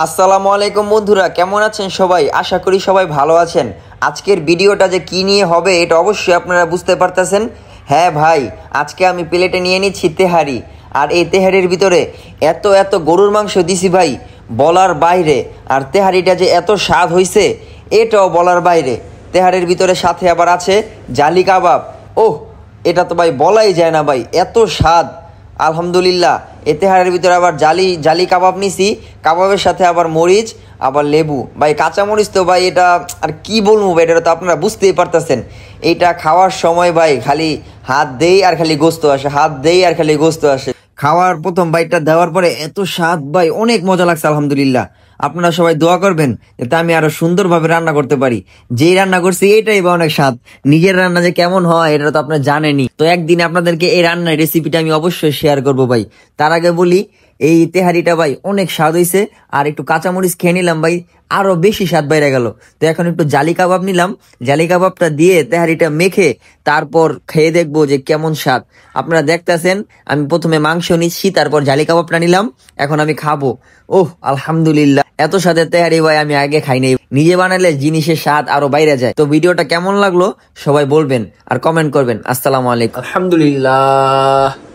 আসসালামু আলাইকুম বন্ধুরা, কেমন আছেন সবাই? আশা করি সবাই ভালো আছেন। আজকের ভিডিওটা যে কী নিয়ে হবে এটা অবশ্যই আপনারা বুঝতে পারতেছেন। হ্যাঁ ভাই, আজকে আমি প্লেটে নিয়ে নিচ্ছি তেহারি। আর এই তেহারির ভিতরে এত এত গরুর মাংস দিছি ভাই, বলার বাইরে। আর তেহারিটা যে এত স্বাদ হয়েছে এটাও বলার বাইরে। তেহারির ভিতরে সাথে আবার আছে জালি কাবাব। ওহ, এটা তো ভাই বলাই যায় না ভাই, এত স্বাদ। আলহামদুলিল্লাহ। এতেহারের ভিতরে আবার জালি জালি কাবাব নিছি, কাবাবের সাথে আবার মরিচ, আবার লেবু। ভাই কাঁচা মরিচ তো ভাই এটা আর কি বলবো ভাই, এটা তো আপনারা বুঝতেই পারতেছেন। এইটা খাওয়ার সময় ভাই খালি হাত দেই আর খালি গোস্ত আসে, হাত দেই আর খালি গোস্ত আসে। খাওয়ার প্রথম বাইটটা দেওয়ার পরে এত স্বাদ ভাই, অনেক মজা লাগছে আলহামদুলিল্লাহ। আপনারা সবাই দোয়া করবেন যাতে আমি আরো সুন্দরভাবে রান্না করতে পারি। যেই রান্না করছি এটাই বা অনেক স্বাদ। নিজের রান্না যে কেমন হয় এটা তো আপনারা জানেনই। তো একদিন আপনাদেরকে এই রান্নার রেসিপিটা আমি অবশ্যই শেয়ার করবো ভাই। তার আগে বলি, এই তেহারিটা ভাই অনেক স্বাদ হয়েছে। আর একটু কাঁচামরিচ খেয়ে নিলাম ভাই, আরো বেশি স্বাদ বাইরে গেল। তো এখন একটু জালি কাবাব নিলাম, জালি কাবাবটা দিয়ে তেহারিটা মেখে তারপর খেয়ে দেখবো যে কেমন স্বাদ। আপনারা দেখতেছেন আমি প্রথমে মাংস নিচ্ছি, তারপর জালি কাবাবটা নিলাম, এখন আমি খাবো। ওহ আলহামদুলিল্লাহ, এত স্বাদের তেহারি ভাই আমি আগে খাই নাই। নিজে বানালে জিনিসের স্বাদ আরো বাইরে যায়। তো ভিডিওটা কেমন লাগলো সবাই বলবেন আর কমেন্ট করবেন। আসসালামু আলাইকুম। আলহামদুলিল্লাহ।